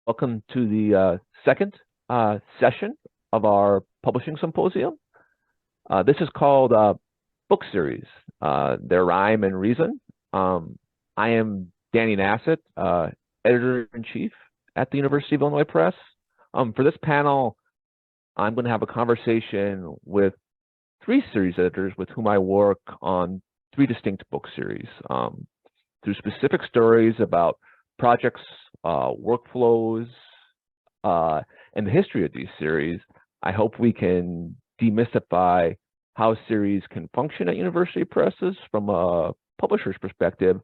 Welcome to the second session of our publishing symposium. This is called Book Series, Their Rhyme and Reason. I am Danny Nasset, Editor-in-Chief at the University of Illinois Press. For this panel, I'm going to have a conversation with three series editors with whom I work on three distinct book series through specific stories about projects, workflows, and the history of these series. I hope we can demystify how series can function at university presses from a publisher's perspective,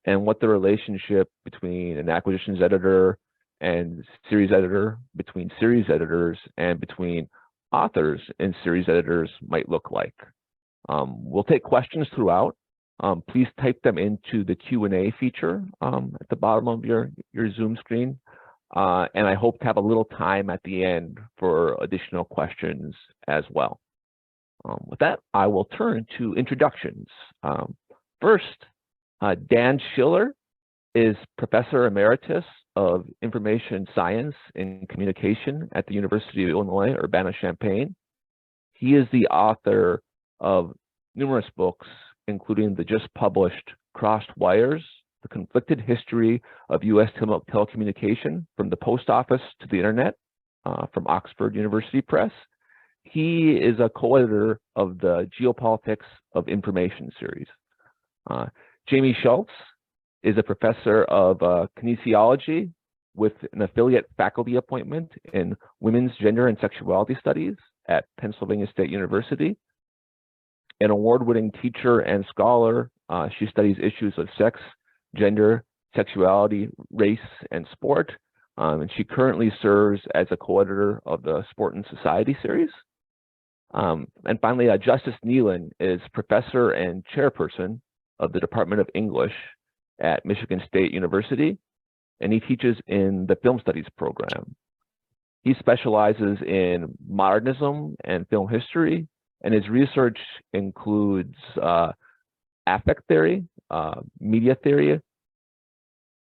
and what the relationship between an acquisitions editor and series editor, between series editors, and between authors and series editors might look like. We'll take questions throughout. Please type them into the Q&A feature at the bottom of your Zoom screen. And I hope to have a little time at the end for additional questions as well. With that, I will turn to introductions. First, Dan Schiller is Professor Emeritus of Information Science and Communication at the University of Illinois, Urbana-Champaign. He is the author of numerous books, including the just published Crossed Wires, The Conflicted History of U.S. Telecommunication from the Post Office to the Internet, from Oxford University Press. He is a co-editor of the Geopolitics of Information series. Jamie Schultz is a professor of kinesiology with an affiliate faculty appointment in women's gender and sexuality studies at Pennsylvania State University. An award-winning teacher and scholar, she studies issues of sex, gender, sexuality, race, and sport. And she currently serves as a co-editor of the Sport and Society series. And finally, Justice Nealon is professor and chairperson of the Department of English at Michigan State University, and he teaches in the Film Studies program. He specializes in modernism and film history, and his research includes affect theory, media theory,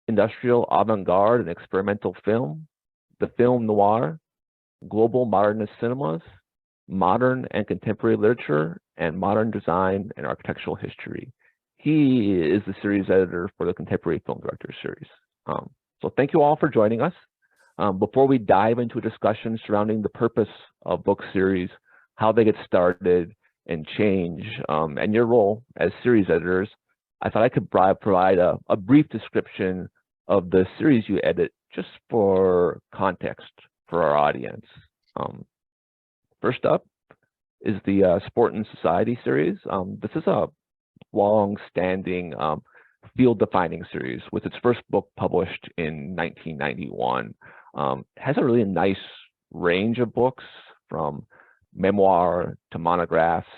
industrial avant-garde and experimental film, the film noir, global modernist cinemas, modern and contemporary literature, and modern design and architectural history. He is the series editor for the Contemporary Film Directors series. So thank you all for joining us. Before we dive into a discussion surrounding the purpose of book series, how they get started and change, and your role as series editors, I thought I could provide a brief description of the series you edit, just for context for our audience. First up is the Sport and Society series. This is a long-standing field-defining series with its first book published in 1991. Has a really nice range of books, from memoir to monographs,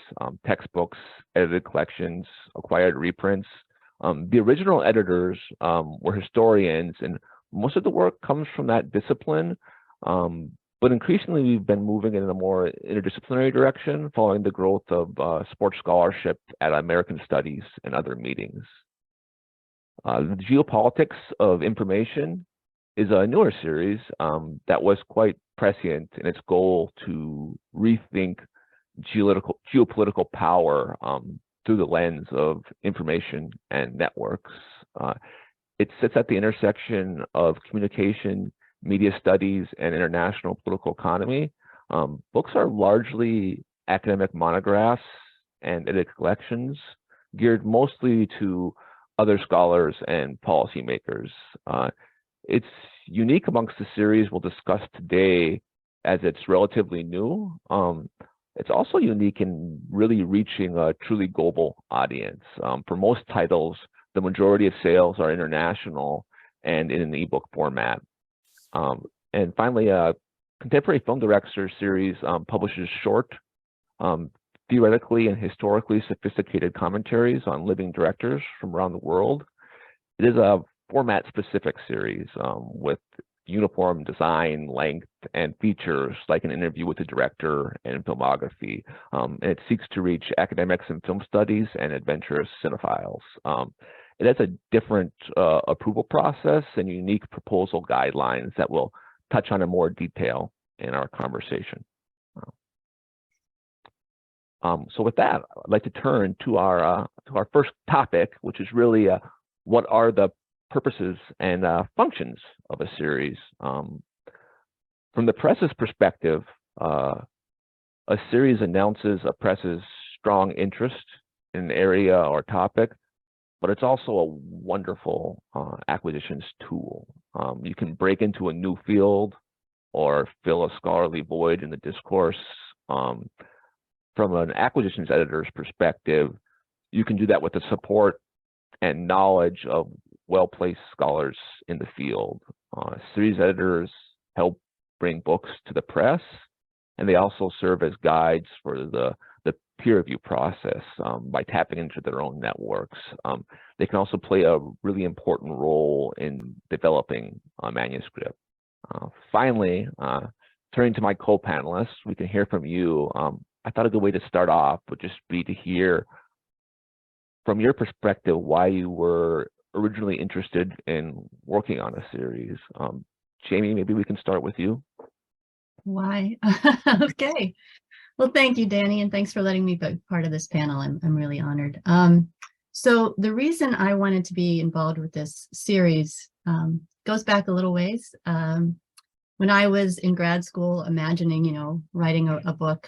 textbooks, edited collections, acquired reprints. The original editors were historians, and most of the work comes from that discipline. But increasingly, we've been moving in a more interdisciplinary direction following the growth of sports scholarship at American Studies and other meetings. The Geopolitics of Information is a newer series that was quite prescient in its goal to rethink geopolitical power through the lens of information and networks. It sits at the intersection of communication, media studies, and international political economy. Books are largely academic monographs and edited collections, geared mostly to other scholars and policymakers. It's unique amongst the series we'll discuss today, as it's relatively new. It's also unique in really reaching a truly global audience. For most titles, the majority of sales are international and in an ebook format. And finally, Contemporary Film Directors series publishes short, theoretically and historically sophisticated commentaries on living directors from around the world. It is a format-specific series with uniform design, length, and features like an interview with the director and filmography. And it seeks to reach academics in film studies and adventurous cinephiles. it has a different approval process and unique proposal guidelines that we'll touch on in more detail in our conversation. So with that, I'd like to turn to our first topic, which is really what are the purposes and functions of a series. From the press's perspective, a series announces a press's strong interest in an area or topic, but it's also a wonderful acquisitions tool. You can break into a new field or fill a scholarly void in the discourse. From an acquisitions editor's perspective, you can do that with the support and knowledge of well-placed scholars in the field. Series editors help bring books to the press, and they also serve as guides for the peer review process by tapping into their own networks. They can also play a really important role in developing a manuscript. Finally, turning to my co-panelists, we can hear from you. I thought a good way to start off would just be to hear from your perspective why you were originally interested in working on a series. Jamie, maybe we can start with you. Why? Okay. Well, thank you, Danny, and thanks for letting me be part of this panel. I'm really honored. So the reason I wanted to be involved with this series goes back a little ways. When I was in grad school, imagining, writing a book,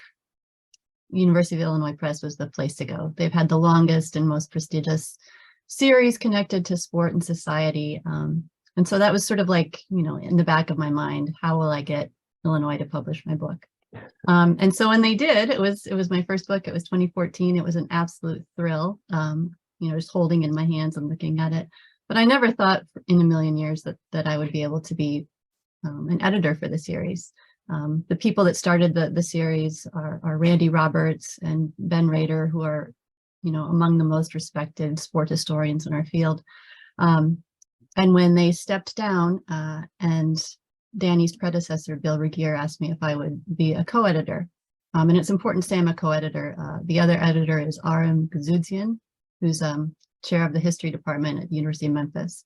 University of Illinois Press was the place to go. They've had the longest and most prestigious series connected to sport and society. And so that was sort of like, in the back of my mind, how will I get Illinois to publish my book? And so when they did, it was my first book. It was 2014. It was an absolute thrill, just holding in my hands and looking at it. But I never thought in a million years that I would be able to be an editor for the series. The people that started the series are Randy Roberts and Ben Rader, who are, among the most respected sport historians in our field. And when they stepped down and Danny's predecessor, Bill Regier, asked me if I would be a co-editor. And it's important to say I'm a co-editor. The other editor is R.M. Gazoudzian, who's chair of the history department at the University of Memphis.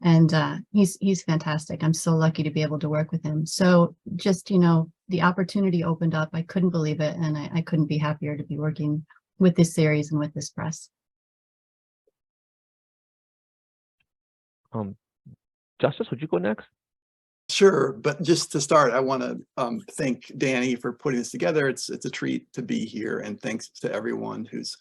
And he's fantastic. I'm so lucky to be able to work with him. So just, the opportunity opened up. I couldn't believe it. And I couldn't be happier to be working with this series and with this press. Justice, would you go next? Sure, but just to start, I want to thank Danny for putting this together. It's a treat to be here, and thanks to everyone who's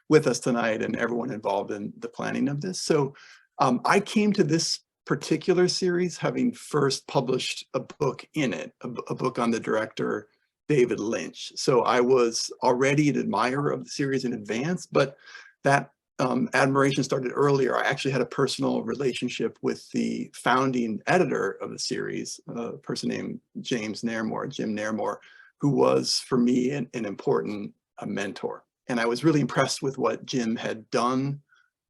with us tonight and everyone involved in the planning of this. So I came to this particular series having first published a book in it, a book on the director David Lynch. So I was already an admirer of the series in advance, but that admiration started earlier. I actually had a personal relationship with the founding editor of the series, a person named Jim Nairmore, who was for me an important mentor. And I was really impressed with what Jim had done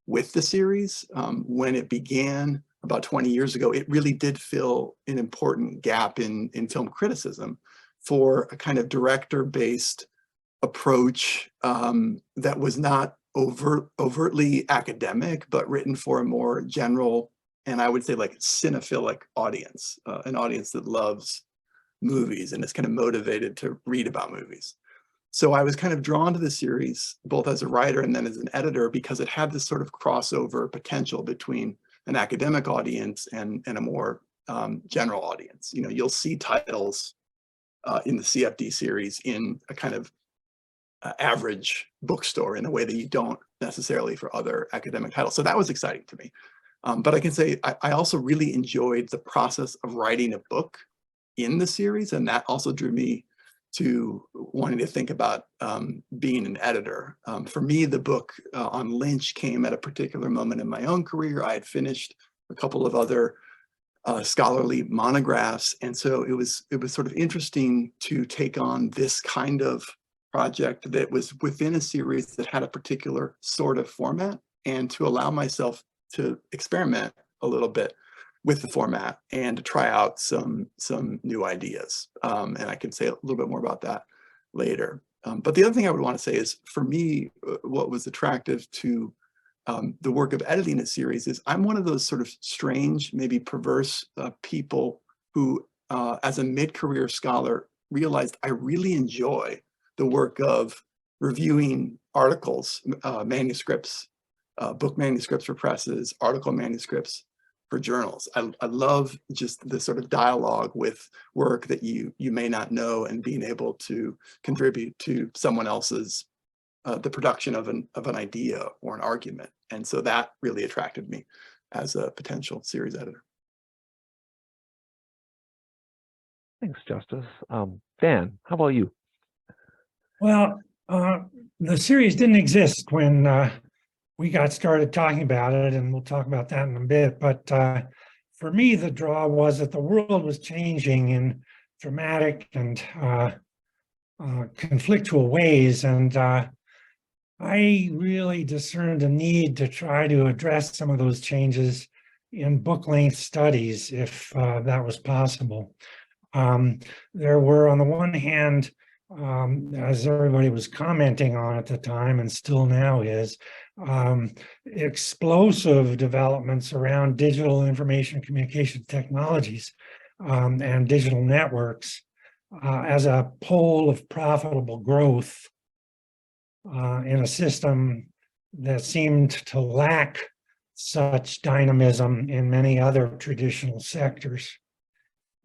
with the series. When it began about 20 years ago, it really did fill an important gap in film criticism for a kind of director-based approach that was not overtly academic, but written for a more general, and I would say like cinephilic audience, an audience that loves movies and is kind of motivated to read about movies. So I was kind of drawn to the series, both as a writer and then as an editor, because it had this sort of crossover potential between an academic audience and a more general audience. You'll see titles in the CFD series in a kind of average bookstore in a way that you don't necessarily for other academic titles. So that was exciting to me. But I can say I also really enjoyed the process of writing a book in the series, and that also drew me to wanting to think about being an editor. For me, the book on Lynch came at a particular moment in my own career. I had finished a couple of other scholarly monographs, and so it was sort of interesting to take on this kind of project that was within a series that had a particular sort of format, and to allow myself to experiment a little bit with the format and to try out some new ideas. And I can say a little bit more about that later. But the other thing I would want to say is, for me, what was attractive to the work of editing a series is I'm one of those sort of strange, maybe perverse people who, as a mid-career scholar, realized I really enjoy the work of reviewing articles, manuscripts, book manuscripts for presses, article manuscripts for journals. I love just the sort of dialogue with work that you may not know, and being able to contribute to someone else's the production of an idea or an argument. And so that really attracted me as a potential series editor. Thanks, Justice. Dan, how about you? Well, the series didn't exist when we got started talking about it, and we'll talk about that in a bit. But for me, the draw was that the world was changing in dramatic and conflictual ways, and I really discerned a need to try to address some of those changes in book-length studies, if that was possible. There were, on the one hand, as everybody was commenting on at the time, and still now is, explosive developments around digital information communication technologies and digital networks as a pole of profitable growth in a system that seemed to lack such dynamism in many other traditional sectors.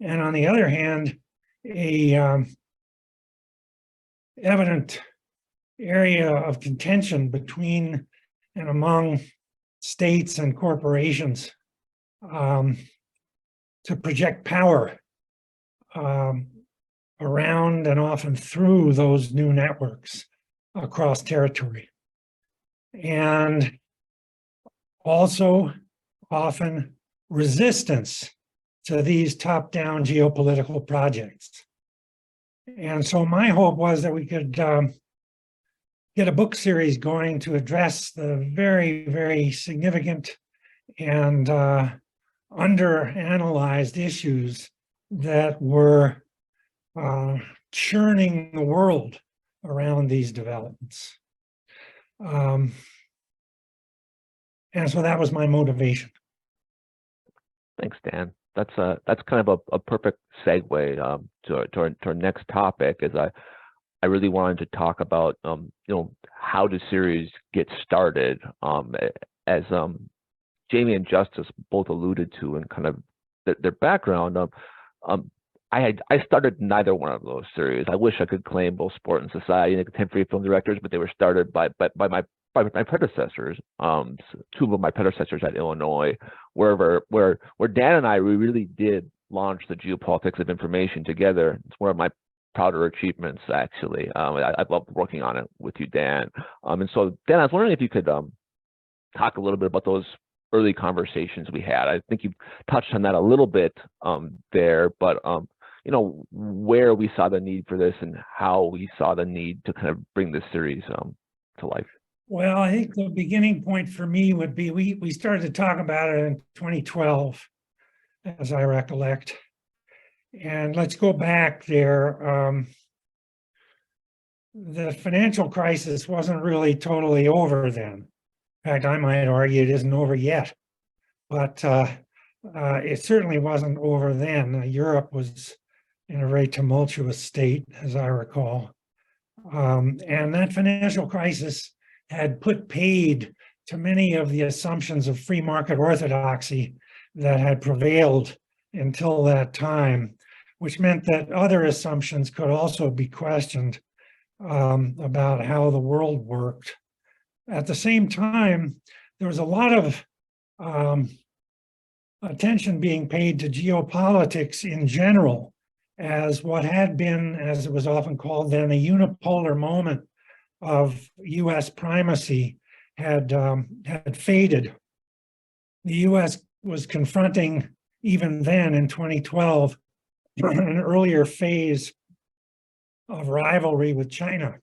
And on the other hand, a evident area of contention between and among states and corporations to project power around and often through those new networks across territory. And also often resistance to these top-down geopolitical projects. And so my hope was that we could get a book series going to address the very, very significant and under-analyzed issues that were churning the world around these developments. And so that was my motivation. Thanks, Dan. That's kind of a perfect segue to our next topic. Is I really wanted to talk about how the series get started. As Jamie and Justice both alluded to, and kind of their background. I started neither one of those series. I wish I could claim both Sport and Society and Contemporary Film Directors, but they were started by my predecessors, two of my predecessors at Illinois, where Dan and I, we really did launch the Geopolitics of Information together. It's one of my prouder achievements, actually. I loved working on it with you, Dan. And so, Dan, I was wondering if you could talk a little bit about those early conversations we had. I think you touched on that a little bit there, but where we saw the need for this and how we saw the need to kind of bring this series to life. Well, I think the beginning point for me would be we started to talk about it in 2012, as I recollect. And let's go back there. The financial crisis wasn't really totally over then. In fact, I might argue it isn't over yet. But it certainly wasn't over then. Europe was in a very tumultuous state, as I recall. And that financial crisis had put paid to many of the assumptions of free market orthodoxy that had prevailed until that time, which meant that other assumptions could also be questioned about how the world worked. At the same time, there was a lot of attention being paid to geopolitics in general as what had been, as it was often called then, a unipolar moment of U.S. primacy had faded. The U.S. was confronting, even then in 2012, an earlier phase of rivalry with China.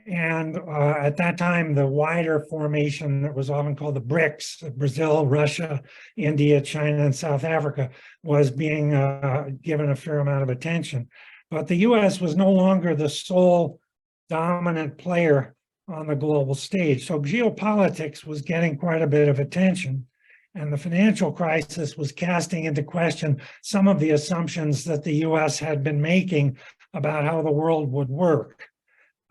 And at that time, the wider formation that was often called the BRICS, Brazil, Russia, India, China, and South Africa, was being given a fair amount of attention. But the U.S. was no longer the sole dominant player on the global stage. So geopolitics was getting quite a bit of attention, and the financial crisis was casting into question some of the assumptions that the US had been making about how the world would work.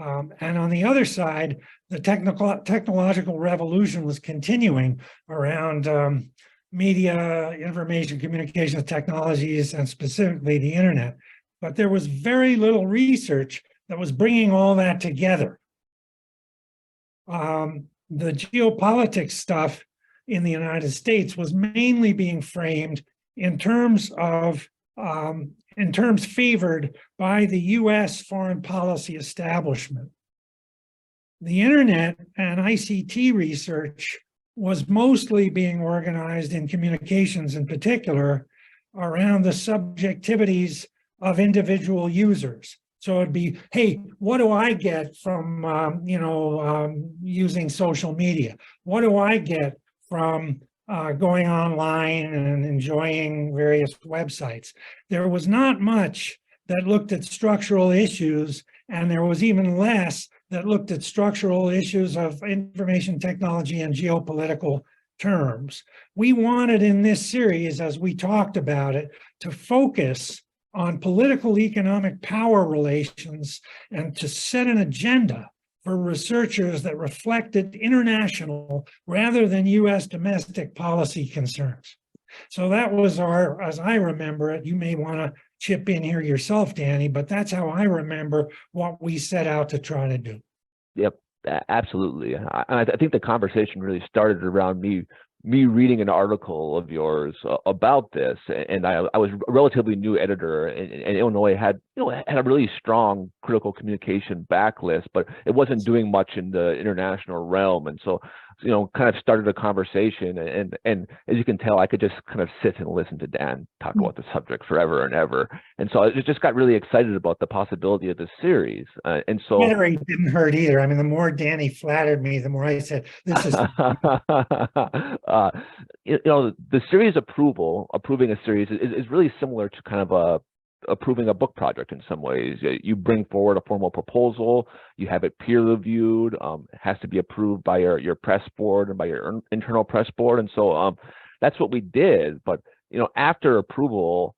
And on the other side, the technological revolution was continuing around media, information, communications technologies, and specifically the internet. But there was very little research that was bringing all that together. The geopolitics stuff in the United States was mainly being framed in terms favored by the US foreign policy establishment. The internet and ICT research was mostly being organized in communications in particular around the subjectivities of individual users. So it'd be, hey, what do I get from using social media? What do I get from going online and enjoying various websites? There was not much that looked at structural issues, and there was even less that looked at structural issues of information technology and geopolitical terms. We wanted in this series, as we talked about it, to focus on political economic power relations and to set an agenda for researchers that reflected international rather than US domestic policy concerns. So that was our, as I remember it, you may want to chip in here yourself, Danny, but that's how I remember what we set out to try to do. Yep, absolutely. I think the conversation really started around me reading an article of yours about this, and I was a relatively new editor, and Illinois had a really strong critical communication backlist, but it wasn't doing much in the international realm, and so kind of started a conversation, and as you can tell, I could just kind of sit and listen to Dan talk about the subject forever and ever, and so I just got really excited about the possibility of this series, and so Flattery didn't hurt either. I mean, the more Danny flattered me, the more I said, "This is." The series approving a series is really similar to kind of approving a book project in some ways. You bring forward a formal proposal, you have it peer reviewed, it has to be approved by your press board and by your internal press board, and so that's what we did. But after approval,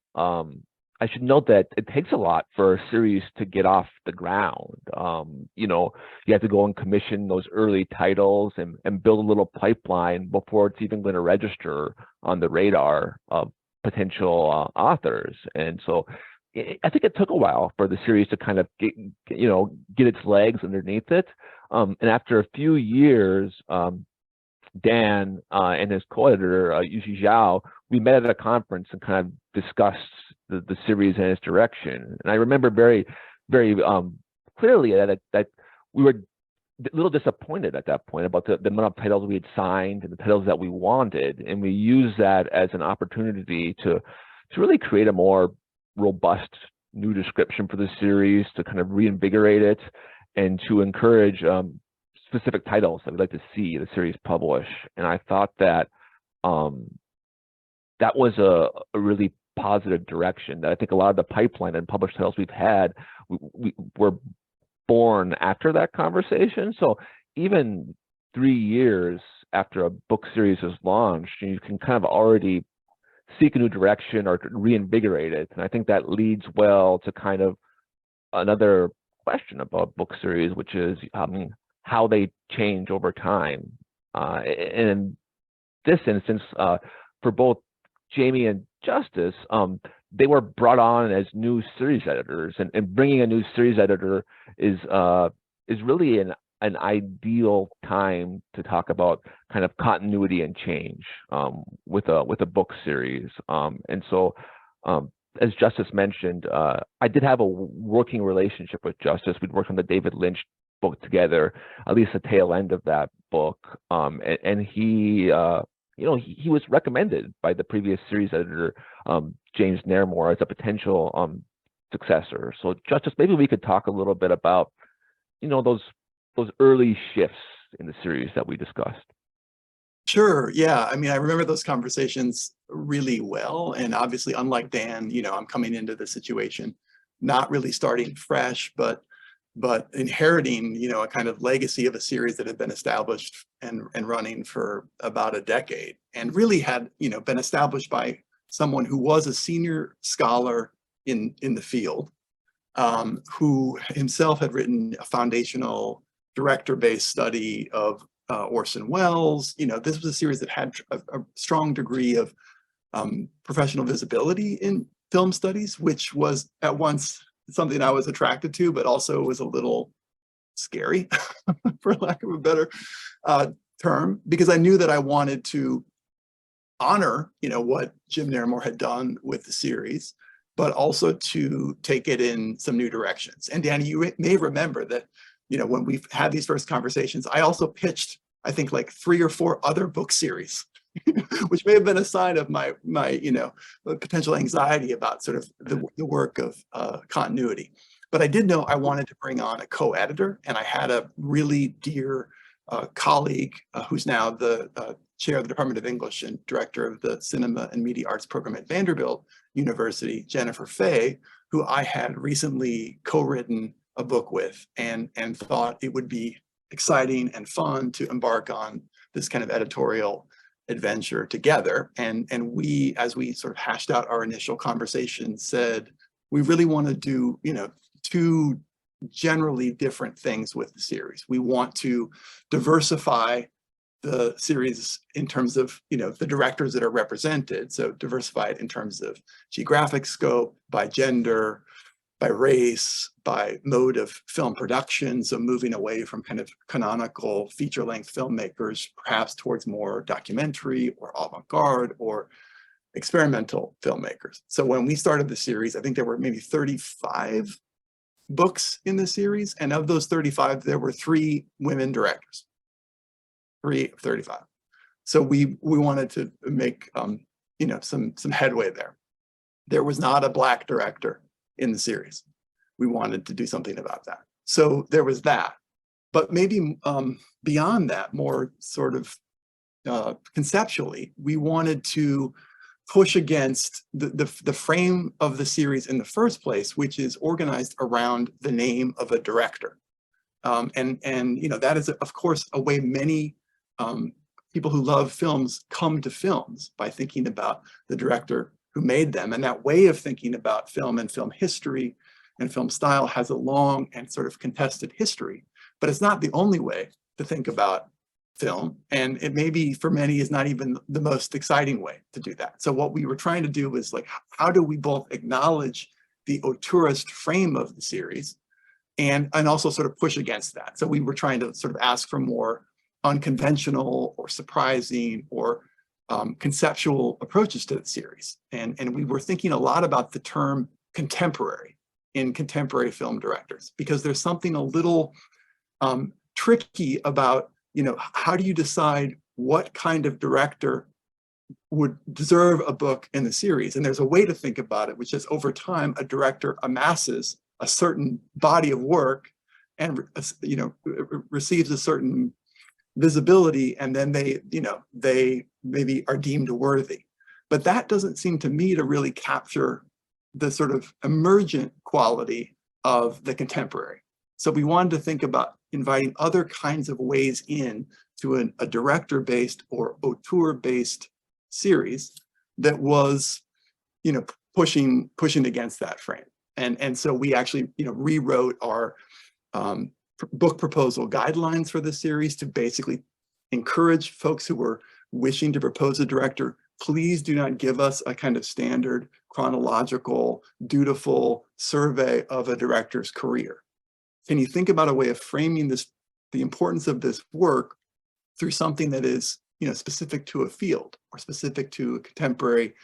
I should note that it takes a lot for a series to get off the ground. You have to go and commission those early titles and build a little pipeline before it's even going to register on the radar of potential authors. And so I think it took a while for the series to kind of get its legs underneath it. And after a few years, Dan and his co-editor, Yuxi Zhao, we met at a conference and kind of discussed the series and its direction. And I remember very, very clearly that we were a little disappointed at that point about the amount of titles we had signed and the titles that we wanted. And we used that as an opportunity to really create a more robust new description for the series, to kind of reinvigorate it and to encourage specific titles that we'd like to see the series publish. And I thought that that was a really positive direction. That I think a lot of the pipeline and published titles we've had we were born after that conversation. So even 3 years after a book series is launched, you can kind of already seek a new direction or reinvigorate it. And I think that leads well to kind of another question about book series, which is how they change over time. And in this instance, for both Jamie and Justice, they were brought on as new series editors, and bringing a new series editor is really an ideal time to talk about kind of continuity and change with a book series. And so, as Justice mentioned, I did have a working relationship with Justice. We'd worked on the David Lynch book together, at least the tail end of that book, and he he was recommended by the previous series editor, James Nairmore, as a potential successor. So Justice, maybe we could talk a little bit about, those early shifts in the series that we discussed. Sure. Yeah. I mean, I remember those conversations really well. And obviously, unlike Dan, I'm coming into the situation not really starting fresh, but but inheriting, a kind of legacy of a series that had been established and running for about a decade, and really had, been established by someone who was a senior scholar in the field, who himself had written a foundational director-based study of Orson Welles. This was a series that had a strong degree of professional visibility in film studies, which was at once something I was attracted to, but also was a little scary, for lack of a better term, because I knew that I wanted to honor, what Jim Nairmore had done with the series, but also to take it in some new directions. And Danny, you may remember that, when we've had these first conversations, I also pitched, I think, like 3 or 4 other book series, which may have been a sign of my potential anxiety about sort of the work of continuity. But I did know I wanted to bring on a co-editor, and I had a really dear colleague who's now the chair of the Department of English and director of the Cinema and Media Arts program at Vanderbilt University, Jennifer Fay, who I had recently co-written a book with, and thought it would be exciting and fun to embark on this kind of editorial adventure together. And we, as we sort of hashed out our initial conversation, said we really want to do, 2 generally different things with the series. We want to diversify the series in terms of, the directors that are represented. So diversify it in terms of geographic scope, by gender, by race, by mode of film production. So moving away from kind of canonical feature-length filmmakers, perhaps towards more documentary or avant-garde or experimental filmmakers. So when we started the series, I think there were maybe 35 books in the series. And of those 35, there were 3 women directors, 3 of 35. So we wanted to make, some headway there. There was not a Black director in the series. We wanted to do something about that. So there was that. But maybe beyond that, more sort of conceptually, we wanted to push against the frame of the series in the first place, which is organized around the name of a director. And that is, of course, a way many people who love films come to films, by thinking about the director who made them. And that way of thinking about film and film history and film style has a long and sort of contested history, but it's not the only way to think about film. And it maybe for many is not even the most exciting way to do that. So what we were trying to do was, like, how do we both acknowledge the auteurist frame of the series and also sort of push against that? So we were trying to sort of ask for more unconventional or surprising or conceptual approaches to the series. And we were thinking a lot about the term contemporary in contemporary film directors, because there's something a little tricky about, how do you decide what kind of director would deserve a book in the series? And there's a way to think about it, which is, over time, a director amasses a certain body of work and, receives a certain visibility, and then they maybe are deemed worthy. But that doesn't seem to me to really capture the sort of emergent quality of the contemporary. So we wanted to think about inviting other kinds of ways in to a director-based or auteur-based series that was, pushing against that frame. And so we actually, rewrote our book proposal guidelines for the series to basically encourage folks who were wishing to propose a director, please do not give us a kind of standard chronological, dutiful survey of a director's career. Can you think about a way of framing the importance of this work through something that is, specific to a field or specific to a contemporary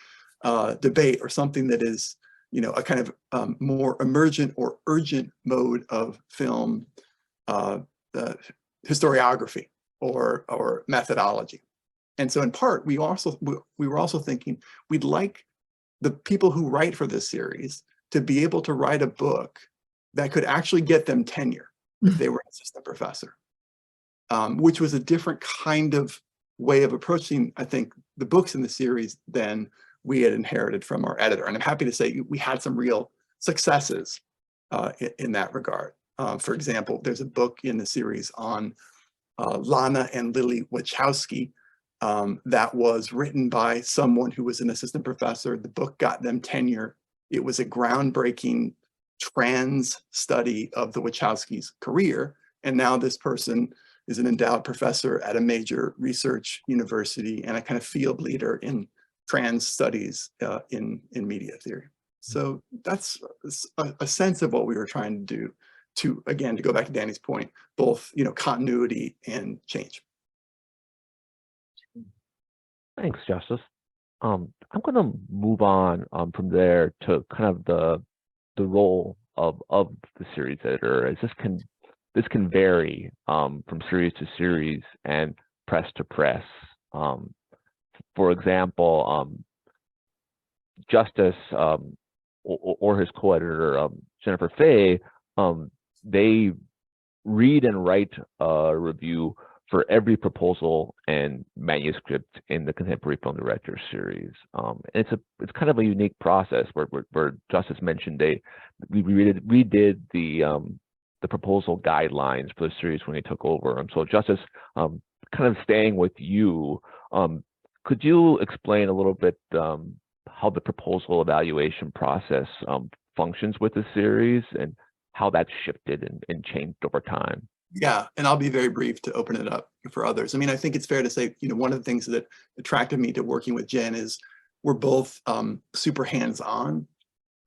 debate, or something that is, a kind of more emergent or urgent mode of film historiography or methodology. And so in part, we were also thinking we'd like the people who write for this series to be able to write a book that could actually get them tenure if they were an assistant professor, which was a different kind of way of approaching, I think, the books in the series than we had inherited from our editor. And I'm happy to say we had some real successes in that regard. For example, there's a book in the series on Lana and Lily Wachowski that was written by someone who was an assistant professor. The book got them tenure. It was a groundbreaking trans study of the Wachowskis' career. And now this person is an endowed professor at a major research university and a kind of field leader in trans studies in media theory. So that's a sense of what we were trying to do to, again, to go back to Danny's point, both, continuity and change. Thanks, Justice. I'm going to move on from there to kind of the role of the series editor, as this can vary from series to series and press to press. For example, Justice or his co-editor Jennifer Fay, they read and write a review for every proposal and manuscript in the Contemporary Film Director series. And it's kind of a unique process where Justice mentioned we redid the proposal guidelines for the series when he took over. And so Justice, kind of staying with you, could you explain a little bit how the proposal evaluation process functions with the series and how that's shifted and changed over time? Yeah, and I'll be very brief to open it up for others. I mean, I think it's fair to say, one of the things that attracted me to working with Jen is we're both super hands-on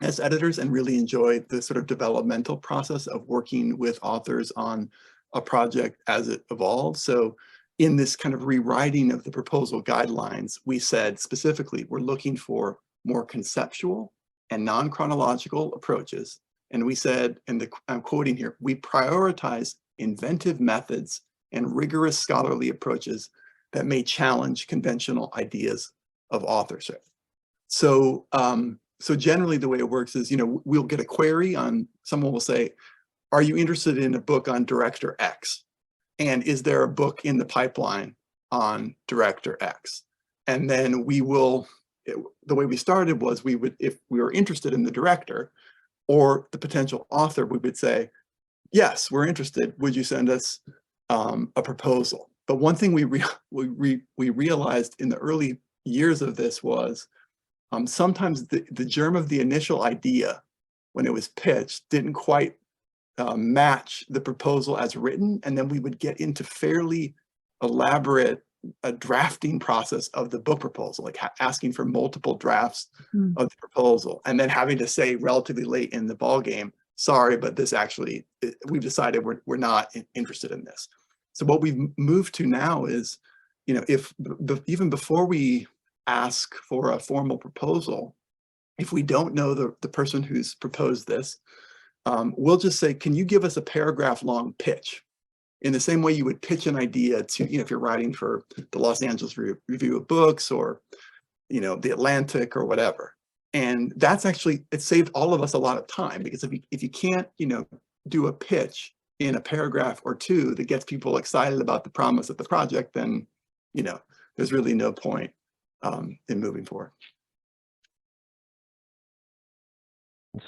as editors and really enjoy the sort of developmental process of working with authors on a project as it evolves. So in this kind of rewriting of the proposal guidelines, we said specifically, we're looking for more conceptual and non-chronological approaches. And we said, and I'm quoting here, we prioritize inventive methods and rigorous scholarly approaches that may challenge conventional ideas of authorship. So, so generally the way it works is, we'll get a query on, someone will say, are you interested in a book on director X? And is there a book in the pipeline on director X? And then we will, the way we started was we would, if we were interested in the director or the potential author, we would say, yes, we're interested. Would you send us a proposal? But one thing we realized in the early years of this was sometimes the germ of the initial idea, when it was pitched, didn't quite match the proposal as written. And then we would get into fairly elaborate drafting process of the book proposal, like asking for multiple drafts of the proposal, and then having to say relatively late in the ballgame, sorry, but this actually, we've decided we're not interested in this. So what we've moved to now is, if even before we ask for a formal proposal, if we don't know the person who's proposed this, we'll just say, can you give us a paragraph long pitch? In the same way you would pitch an idea to, if you're writing for the Los Angeles Review of Books or, the Atlantic or whatever. And that's actually, it saved all of us a lot of time, because if you can't, do a pitch in a paragraph or two that gets people excited about the promise of the project, then, there's really no point in moving forward.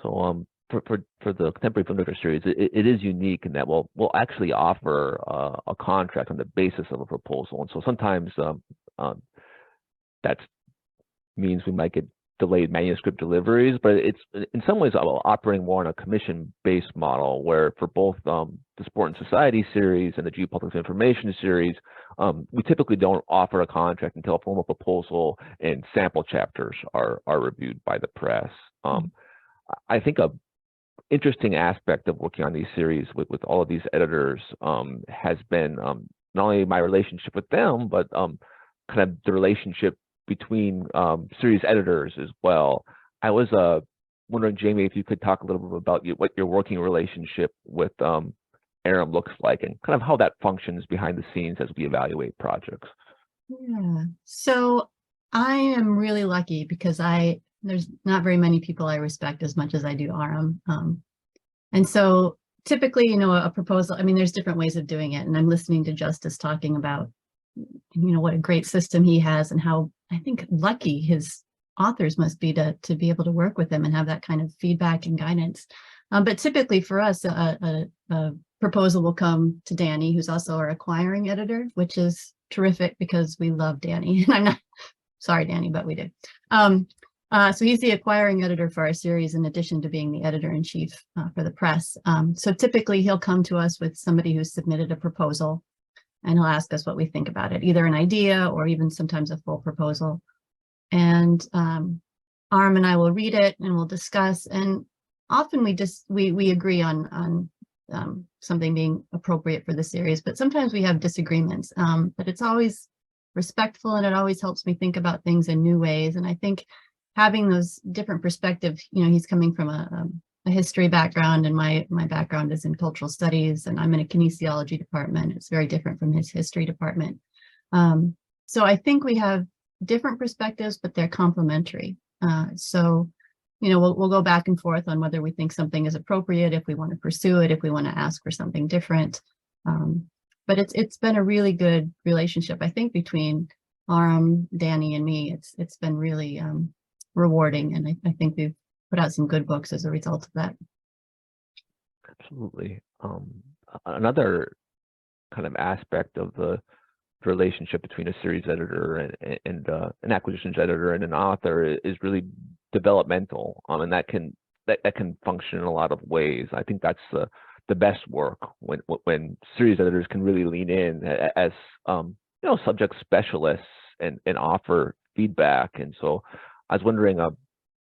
So for the Contemporary Film Director series, it is unique in that we'll actually offer a contract on the basis of a proposal, and so sometimes that means we might get delayed manuscript deliveries, but it's in some ways operating more on a commission-based model, where for both the Sport and Society series and the Geopolitics Information series, we typically don't offer a contract until a formal proposal and sample chapters are reviewed by the press. I think a interesting aspect of working on these series with all of these editors has been not only my relationship with them, but kind of the relationship between series editors as well. I was wondering, Jamie, if you could talk a little bit about what your working relationship with Aram looks like, and kind of how that functions behind the scenes as we evaluate projects. Yeah, so I am really lucky because there's not very many people I respect as much as I do Aram. And so typically, a proposal, I mean, there's different ways of doing it. And I'm listening to Justice talking about, what a great system he has and how I think lucky his authors must be to be able to work with him and have that kind of feedback and guidance. But typically for us, a proposal will come to Danny, who's also our acquiring editor, which is terrific because we love Danny. And I'm not sorry, Danny, but we do. So he's the acquiring editor for our series, in addition to being the editor-in-chief for the press. So typically he'll come to us with somebody who's submitted a proposal, and he'll ask us what we think about it, either an idea or even sometimes a full proposal. And Arm and I will read it and we'll discuss. And often we agree on something being appropriate for the series, but sometimes we have disagreements. But it's always respectful, and it always helps me think about things in new ways. And I think having those different perspectives, he's coming from a history background, and my background is in cultural studies, and I'm in a kinesiology department. It's very different from his history department. So I think we have different perspectives, but they're complementary. So we'll go back and forth on whether we think something is appropriate, if we want to pursue it, if we want to ask for something different. But it's been a really good relationship, I think, between Aram, Danny, and me. It's been really rewarding, and I think we've put out some good books as a result of that. Absolutely. Another kind of aspect of the relationship between a series editor and an acquisitions editor and an author is really developmental, and that can function in a lot of ways. I think that's the best work when series editors can really lean in as subject specialists and offer feedback. And so I was wondering,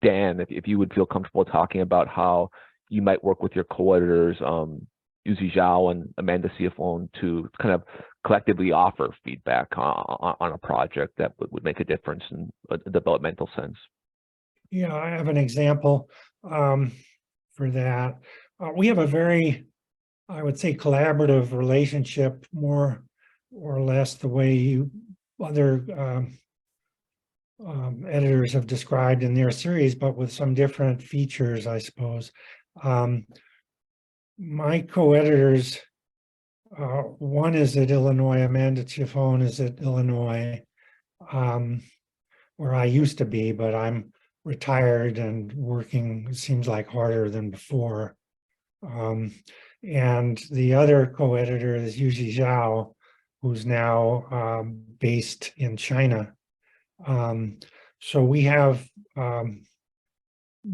Dan, if you would feel comfortable talking about how you might work with your co-editors, Yuzi Zhao and Amanda Ciafone, to kind of collectively offer feedback on a project that would make a difference in a developmental sense. Yeah, I have an example for that. We have a very, I would say, collaborative relationship, more or less the way other editors have described in their series, but with some different features, I suppose. My co-editors, one is at Illinois, Amanda Ciafone is at Illinois, where I used to be, but I'm retired and working, it seems like, harder than before. And the other co-editor is Yuzi Zhao, who's now based in China. So we have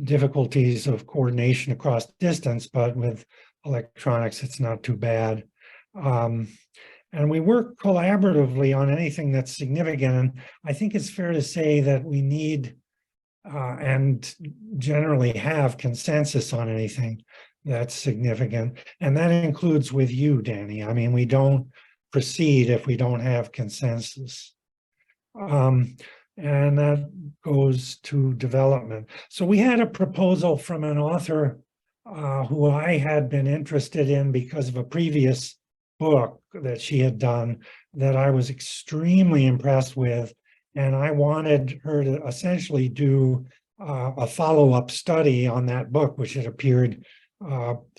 difficulties of coordination across distance, but with electronics, it's not too bad. And we work collaboratively on anything that's significant. And I think it's fair to say that we need and generally have consensus on anything that's significant. And that includes with you, Danny. I mean, we don't proceed if we don't have consensus. And that goes to development. So we had a proposal from an author who I had been interested in because of a previous book that she had done that I was extremely impressed with. And I wanted her to essentially do a follow-up study on that book, which had appeared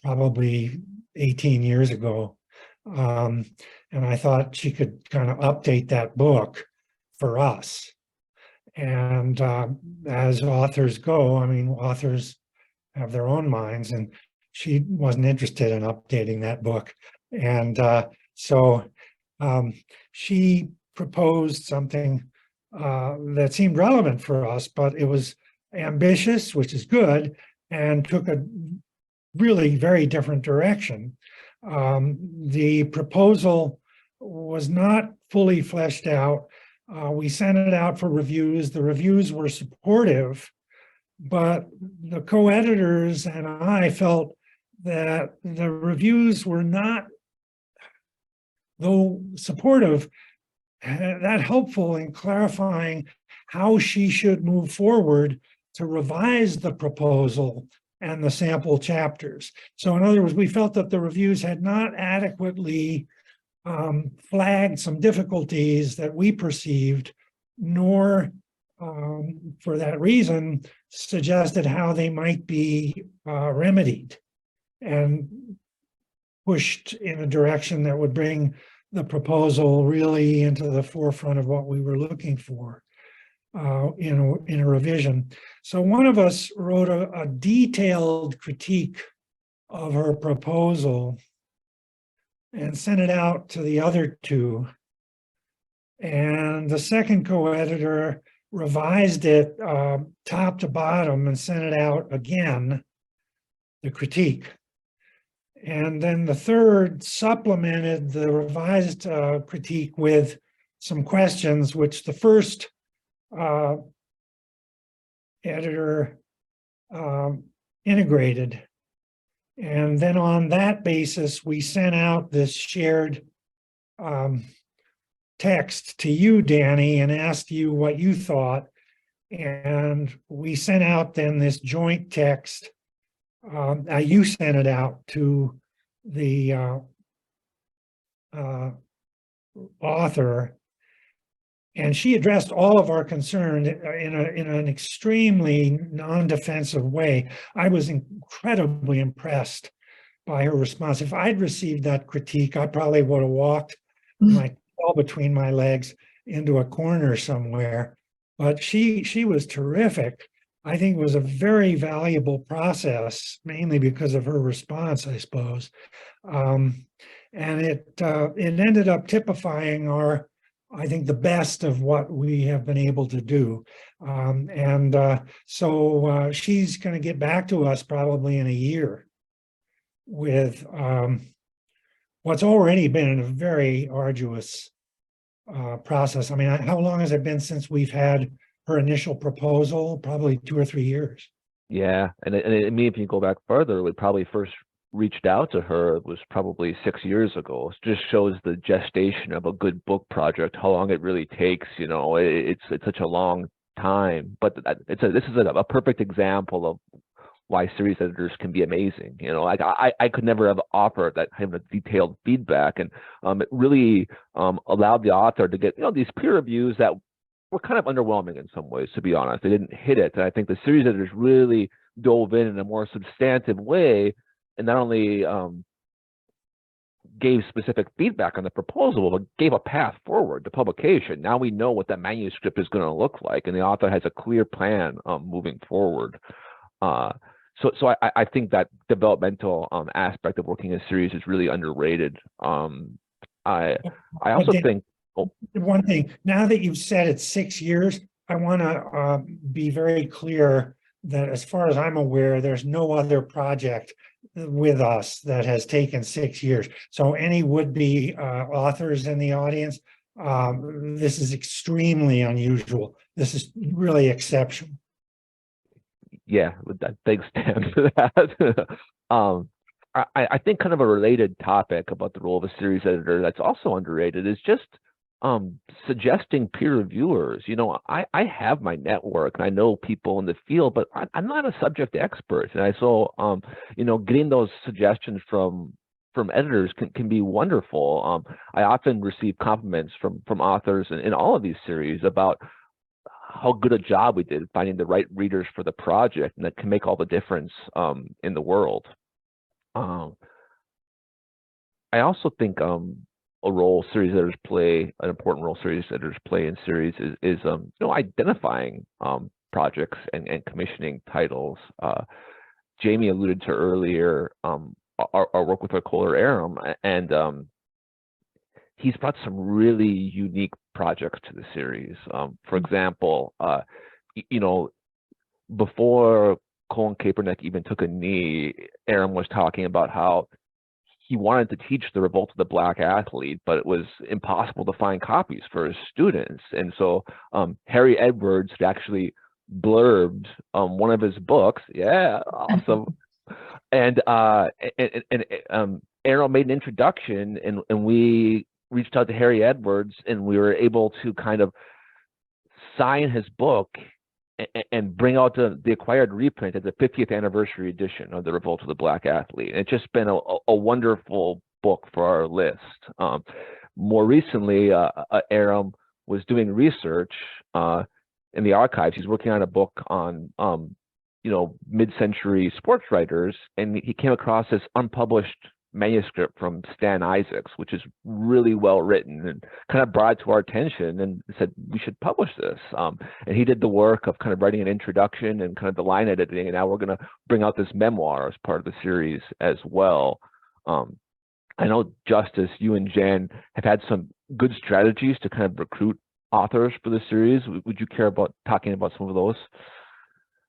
probably 18 years ago. And I thought she could kind of update that book for us. And as authors go, I mean, authors have their own minds, and she wasn't interested in updating that book. And so she proposed something that seemed relevant for us, but it was ambitious, which is good, and took a really very different direction. The proposal was not fully fleshed out. We sent it out for reviews. The reviews were supportive, but the co-editors and I felt that the reviews were not, though supportive, that helpful in clarifying how she should move forward to revise the proposal and the sample chapters. So in other words, we felt that the reviews had not adequately flagged some difficulties that we perceived, nor for that reason suggested how they might be remedied and pushed in a direction that would bring the proposal really into the forefront of what we were looking for in a revision. So one of us wrote a detailed critique of her proposal and sent it out to the other two. And the second co-editor revised it top to bottom and sent it out again, the critique. And then the third supplemented the revised critique with some questions, which the first editor integrated. And then on that basis, we sent out this shared text to you, Danny, and asked you what you thought. And we sent out then this joint text. You sent it out to the author, and she addressed all of our concern in an extremely non-defensive way. I was incredibly impressed by her response. If I'd received that critique, I probably would have walked my tail between my legs into a corner somewhere. But she was terrific. I think it was a very valuable process, mainly because of her response, I suppose. And it ended up typifying our, I think, the best of what we have been able to do. So she's going to get back to us probably in a year with what's already been a very arduous process. I mean, how long has it been since we've had her initial proposal? Probably 2 or 3 years. Yeah, and I mean, if you go back further, we probably first reached out to her was probably 6 years ago. It just shows the gestation of a good book project, how long it really takes. You know, it's such a long time. But this is a perfect example of why series editors can be amazing. You know, like I could never have offered that kind of detailed feedback, and it really allowed the author to get, you know, these peer reviews that were kind of underwhelming in some ways, to be honest. They didn't hit it, and I think the series editors really dove in a more substantive way, and not only gave specific feedback on the proposal, but gave a path forward to publication. Now we know what that manuscript is going to look like, and the author has a clear plan moving forward. So I think that developmental aspect of working in a series is really underrated. I also think, one thing, now that you've said it's 6 years, I want to be very clear that as far as I'm aware, there's no other project with us that has taken 6 years. So any would-be authors in the audience, this is extremely unusual. This is really exceptional. Yeah, thanks, Dan, for that. I think kind of a related topic about the role of a series editor that's also underrated is just suggesting peer reviewers. You know, I have my network and I know people in the field, but I'm not a subject expert. And you know, getting those suggestions from editors can be wonderful. I often receive compliments from authors in all of these series about how good a job we did finding the right readers for the project, and that can make all the difference in the world. I also think an important role series editors play in series is you know, identifying projects and commissioning titles. Jamie alluded to earlier our work with Kohler Aram, and he's brought some really unique projects to the series. For example, you know, before Colin Kaepernick even took a knee, Aram was talking about how he wanted to teach The Revolt of the Black Athlete, but it was impossible to find copies for his students. And so Harry Edwards had actually blurbed one of his books. Yeah, awesome. And Aram made an introduction, and we reached out to Harry Edwards, and we were able to kind of sign his book and bring out the acquired reprint as the 50th anniversary edition of The Revolt of the Black Athlete. And it's just been a wonderful book for our list. More recently, Aram was doing research in the archives. He's working on a book on you know, mid-century sports writers, and he came across this unpublished manuscript from Stan Isaacs, which is really well written, and kind of brought it to our attention and said we should publish this. And he did the work of kind of writing an introduction and kind of the line editing, and now we're going to bring out this memoir as part of the series as well. I know, Justice, you and Jan have had some good strategies to kind of recruit authors for the series. Would you care about talking about some of those?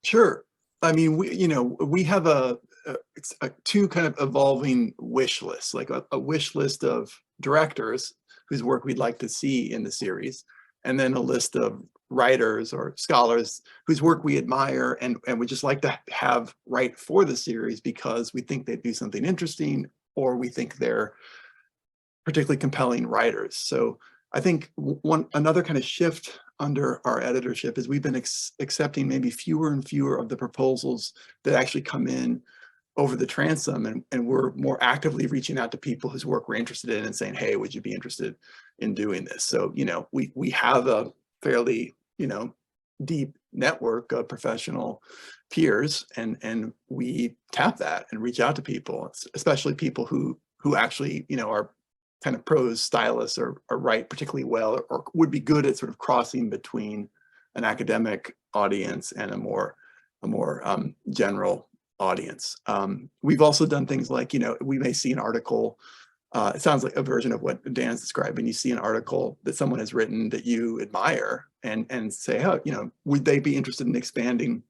Sure. I mean, we have a two kind of evolving wish lists, like a wish list of directors whose work we'd like to see in the series, and then a list of writers or scholars whose work we admire and we just like to have write for the series because we think they do something interesting, or we think they're particularly compelling writers. So I think another kind of shift under our editorship is we've been accepting maybe fewer and fewer of the proposals that actually come in over the transom, and we're more actively reaching out to people whose work we're interested in and saying, hey, would you be interested in doing this? So, we have a fairly, deep network of professional peers, and we tap that and reach out to people, especially people who actually, are kind of prose stylists or write particularly well, or would be good at sort of crossing between an academic audience and a more general audience. We've also done things like, we may see an article, it sounds like a version of what Dan's describing. You see an article that someone has written that you admire and say, oh, would they be interested in expanding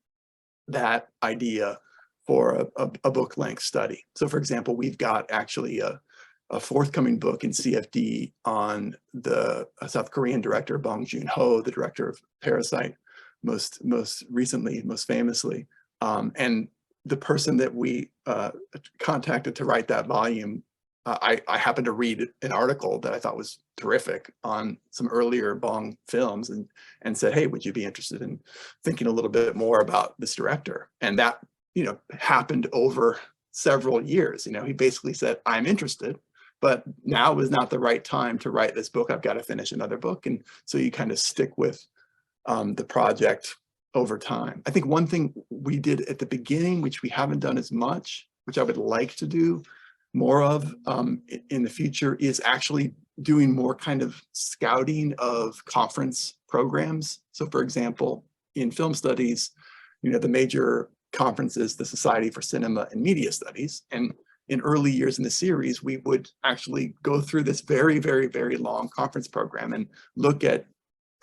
that idea for a book-length study? So for example, we've got actually a forthcoming book in CFD on the South Korean director Bong Joon-ho, the director of Parasite, most recently, most famously. And the person that we contacted to write that volume, I happened to read an article that I thought was terrific on some earlier Bong films, and said, hey, would you be interested in thinking a little bit more about this director? And that, happened over several years. He basically said, I'm interested, but now is not the right time to write this book. I've got to finish another book. And so you kind of stick with the project over time. I think one thing we did at the beginning, which we haven't done as much, which I would like to do more of in the future, is actually doing more kind of scouting of conference programs. So for example, in film studies, the major conference is the Society for Cinema and Media Studies. And in early years in the series, we would actually go through this very, very, very long conference program and look at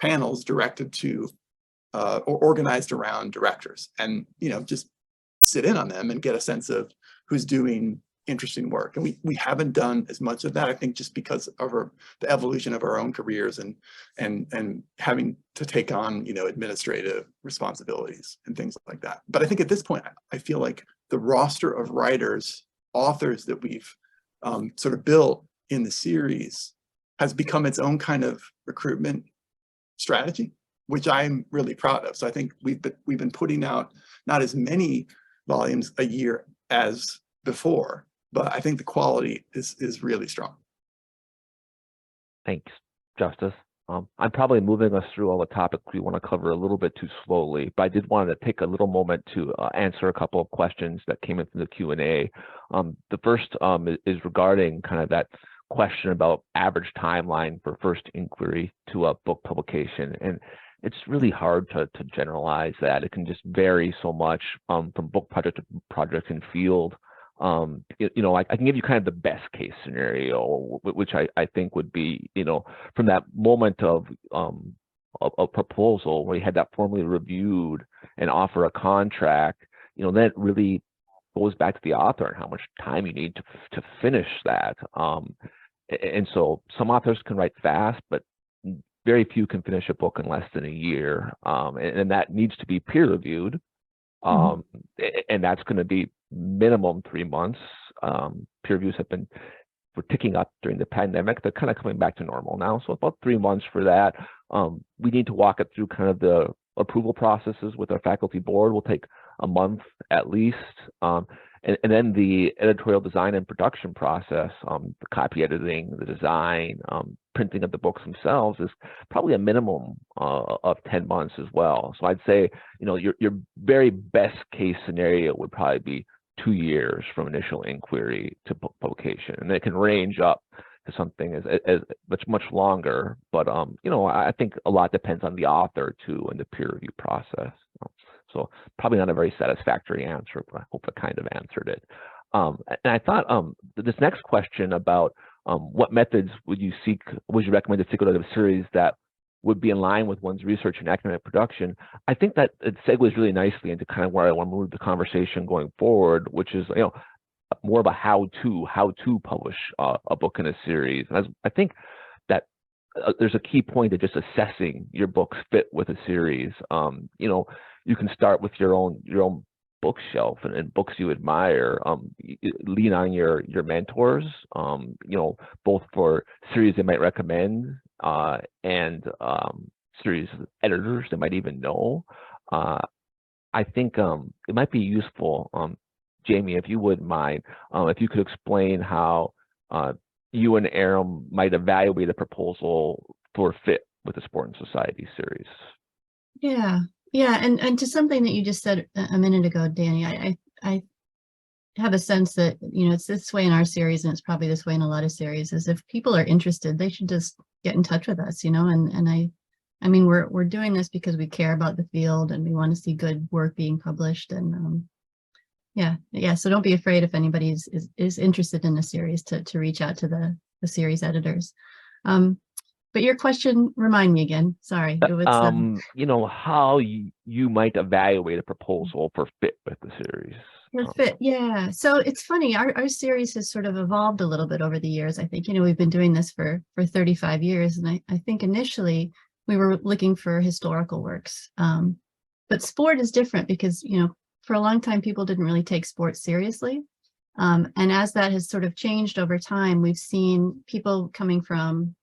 panels directed to or organized around directors, and just sit in on them and get a sense of who's doing interesting work. And we haven't done as much of that, I think, just because of the evolution of our own careers and having to take on administrative responsibilities and things like that. But I think at this point, I feel like the roster of authors that we've sort of built in the series has become its own kind of recruitment strategy, which I'm really proud of. So I think we've been putting out not as many volumes a year as before, but I think the quality is really strong. Thanks, Justice. I'm probably moving us through all the topics we want to cover a little bit too slowly, but I did want to take a little moment to answer a couple of questions that came in from the Q&A. The first is regarding kind of that question about average timeline for first inquiry to a book publication. And it's really hard to generalize that. It can just vary so much from book project to project and field. I can give you kind of the best case scenario, which I think would be, from that moment of a proposal where you had that formally reviewed and offer a contract, then it really goes back to the author and how much time you need to finish that. And so some authors can write fast, but very few can finish a book in less than a year. And that needs to be peer reviewed. And that's going to be minimum 3 months. Peer reviews were ticking up during the pandemic. They're kind of coming back to normal now. So about 3 months for that. We need to walk it through kind of the approval processes with our faculty board. Will take a month at least. And then the editorial design and production process, the copy editing, the design, printing of the books themselves is probably a minimum of 10 months as well. So I'd say, your very best case scenario would probably be 2 years from initial inquiry to publication, and it can range up to something as much longer. But you know, I think a lot depends on the author too and the peer review process. So probably not a very satisfactory answer, but I hope I kind of answered it. And I thought this next question about what methods would you recommend to seek out of a series that would be in line with one's research and academic production, I think that it segues really nicely into kind of where I want to move the conversation going forward, which is, you know, more of a how to publish a book in a series. And I think that there's a key point of just assessing your book's fit with a series. You know, you can start with your own bookshelf and books you admire. Lean on your mentors, you know, both for series they might recommend and series editors they might even know. I think it might be useful, Jamie, if you wouldn't mind, if you could explain how you and Aram might evaluate a proposal for fit with the Sport and Society series. Yeah, and to something that you just said a minute ago, Danny, I have a sense that, you know, it's this way in our series, and it's probably this way in a lot of series, is if people are interested, they should just get in touch with us, you know, and I mean, we're doing this because we care about the field and we want to see good work being published. And yeah, so don't be afraid if anybody is interested in a series to reach out to the series editors. But your question, remind me again. Sorry. It was, you know, how you might evaluate a proposal for fit with the series. For fit, yeah. So it's funny, our series has sort of evolved a little bit over the years. I think, you know, we've been doing this for 35 years. And I think initially we were looking for historical works. But sport is different because, you know, for a long time, people didn't really take sports seriously. And as that has sort of changed over time, we've seen people coming from,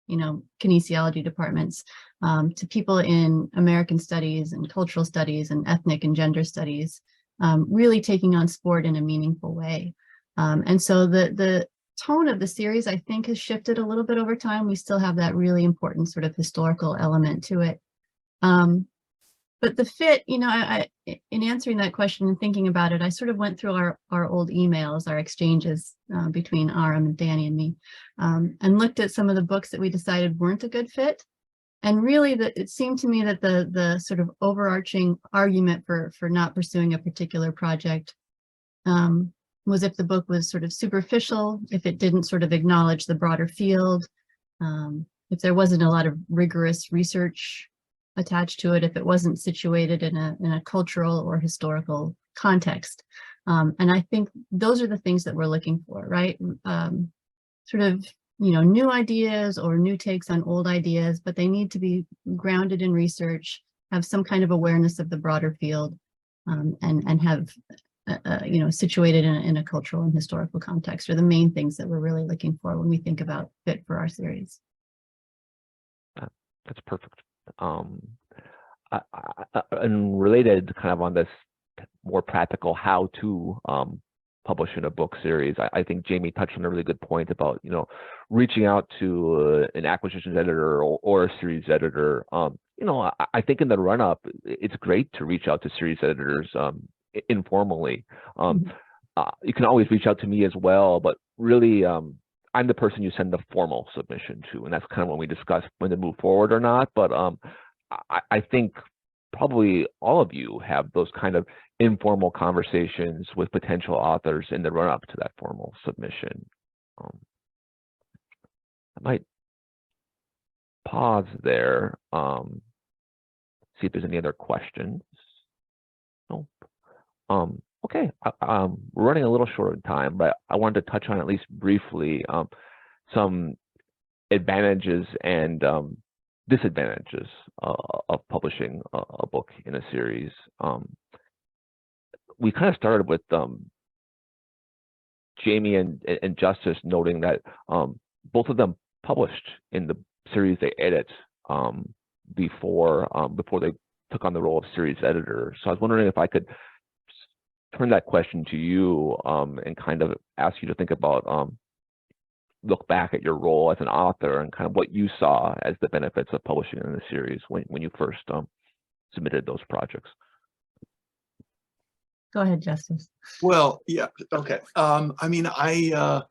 you know, kinesiology departments to people in American studies and cultural studies and ethnic and gender studies, really taking on sport in a meaningful way. And so the tone of the series, I think, has shifted a little bit over time. We still have that really important sort of historical element to it. But the fit, you know, in answering that question and thinking about it, I sort of went through our old emails, our exchanges between Aram and Danny and me, and looked at some of the books that we decided weren't a good fit. And really, it seemed to me that the sort of overarching argument for not pursuing a particular project was if the book was sort of superficial, if it didn't sort of acknowledge the broader field, if there wasn't a lot of rigorous research attached to it, if it wasn't situated in a cultural or historical context. And I think those are the things that we're looking for, right? Sort of, you know, new ideas or new takes on old ideas, but they need to be grounded in research, have some kind of awareness of the broader field, and have, you know, situated in a cultural and historical context are the main things that we're really looking for when we think about fit for our series. That's perfect. And related kind of on this more practical how to publish in a book series, I think Jamie touched on a really good point about, you know, reaching out to an acquisitions editor or a series editor. You know, I think in the run-up, it's great to reach out to series editors informally. You can always reach out to me as well, but really, I'm the person you send the formal submission to, and that's kind of when we discuss when to move forward or not. But I think probably all of you have those kind of informal conversations with potential authors in the run-up to that formal submission. I might pause there, see if there's any other questions. Nope. Okay, we're running a little short on time, but I wanted to touch on at least briefly some advantages and disadvantages of publishing a book in a series. We kind of started with Jamie and Justice noting that both of them published in the series they edit before they took on the role of series editor. So I was wondering if I could turn that question to you and kind of ask you to think about, look back at your role as an author and kind of what you saw as the benefits of publishing in the series when you first submitted those projects. Go ahead, Justice. Well, yeah, okay. I mean, I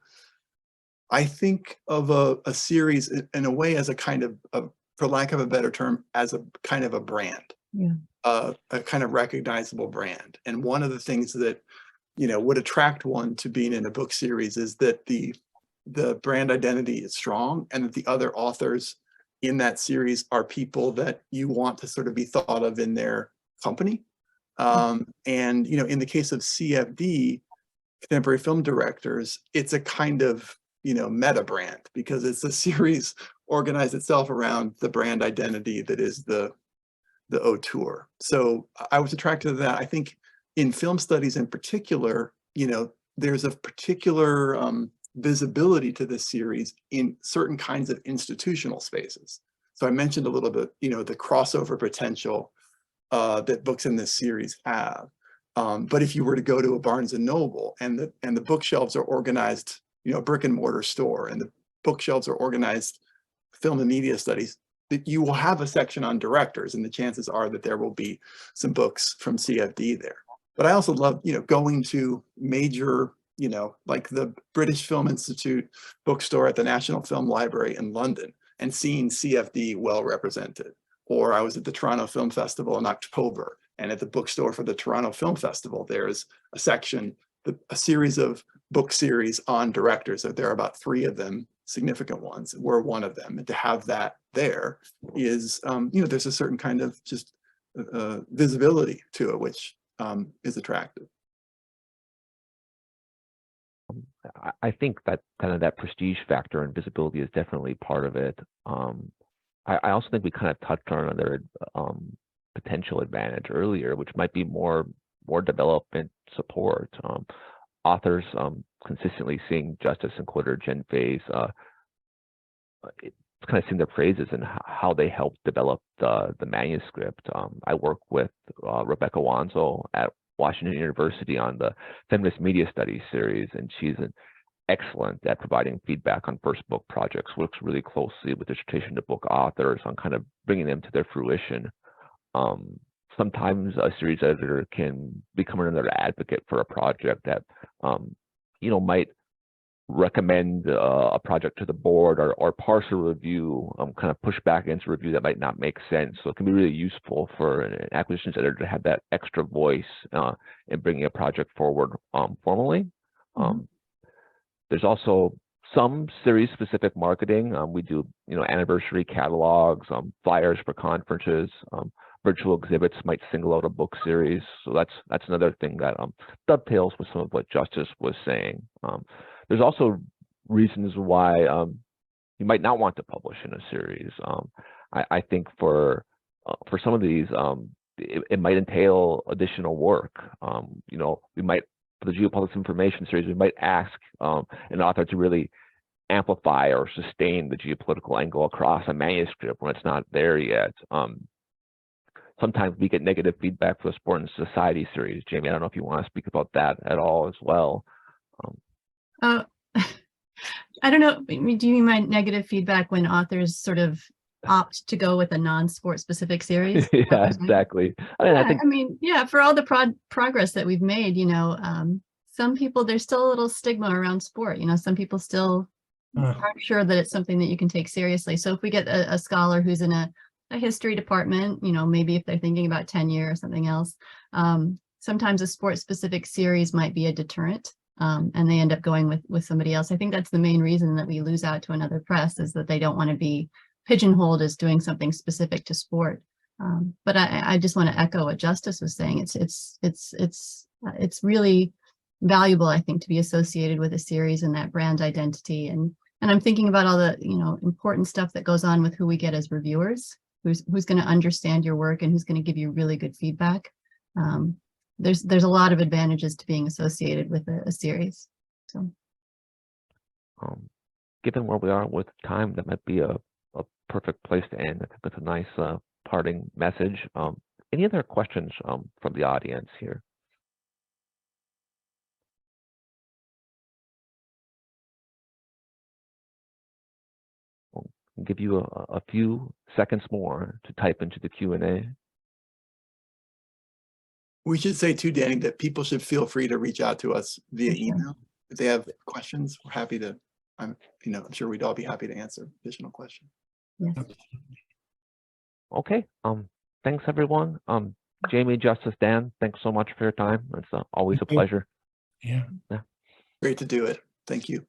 think of a series in a way as a kind of, for lack of a better term, as a kind of a brand, Yeah. a kind of recognizable brand. And one of the things that, you know, would attract one to being in a book series is that the brand identity is strong, and that the other authors in that series are people that you want to sort of be thought of in their company. And, you know, in the case of CFD, Contemporary Film Directors, it's a kind of, you know, meta brand, because it's a series organized itself around the brand identity that is the auteur. So I was attracted to that. I think in film studies in particular, you know, there's a particular visibility to this series in certain kinds of institutional spaces. So I mentioned a little bit, you know, the crossover potential that books in this series have. But if you were to go to a Barnes and Noble, and the bookshelves are organized, you know, brick and mortar store, and the bookshelves are organized film and media studies, that you will have a section on directors, and the chances are that there will be some books from CFD there. But I also love, you know, going to major, you know, like the British Film Institute bookstore at the National Film Library in London, and seeing CFD well represented. Or I was at the Toronto Film Festival in October, and at the bookstore for the Toronto Film Festival, there's a section, a series of book series on directors. There are about 3 of them, significant ones. We're one of them. And to have that there is, you know, there's a certain kind of just visibility to it, which is attractive. I think that kind of that prestige factor and visibility is definitely part of it. I also think we kind of touched on another potential advantage earlier, which might be more development support. Authors consistently seeing Justice and Quitter, Jen Fay's, it's kind of seeing their praises and how they helped develop the manuscript. I work with Rebecca Wanzel at Washington University on the Feminist Media Studies series, and she's excellent at providing feedback on first book projects, works really closely with dissertation to book authors on kind of bringing them to their fruition. Sometimes a series editor can become another advocate for a project that, you know, might recommend a project to the board, or parse a review, kind of push back against a review that might not make sense. So it can be really useful for an acquisitions editor to have that extra voice in bringing a project forward formally. There's also some series specific marketing. We do, you know, anniversary catalogs, flyers for conferences, virtual exhibits might single out a book series. So that's another thing that dovetails with some of what Justice was saying. There's also reasons why you might not want to publish in a series. I think for some of these, it might entail additional work. You know, we might, for the Geopolitics information series, we might ask an author to really amplify or sustain the geopolitical angle across a manuscript when it's not there yet. Sometimes we get negative feedback for the Sport and Society series. Jamie, I don't know if you want to speak about that at all as well. I don't know. Do you mean my negative feedback when authors sort of opt to go with a non-sport specific series? Yeah, exactly. I mean, yeah, for all the progress that we've made, you know, some people, there's still a little stigma around sport. You know, some people still aren't sure that it's something that you can take seriously. So if we get a scholar who's in a history department, you know, maybe if they're thinking about tenure or something else, sometimes a sport specific series might be a deterrent. And they end up going with somebody else. I think that's the main reason that we lose out to another press, is that they don't want to be pigeonholed as doing something specific to sport. But I just want to echo what Justice was saying. It's really valuable, I think, to be associated with a series and that brand identity. And I'm thinking about all the, you know, important stuff that goes on with who we get as reviewers, who's going to understand your work and who's going to give you really good feedback. There's a lot of advantages to being associated with a series. So, given where we are with time, that might be a perfect place to end. I think that's a nice parting message. Any other questions from the audience here? I'll give you a few seconds more to type into the Q&A. We should say too, Danny, that people should feel free to reach out to us via For sure. email. If they have questions, we're happy to, I'm sure we'd all be happy to answer additional questions. Yes. Okay. Thanks everyone. Jamie, Justice, Dan, thanks so much for your time. It's always a Thank you. pleasure. Yeah. Great to do it. Thank you.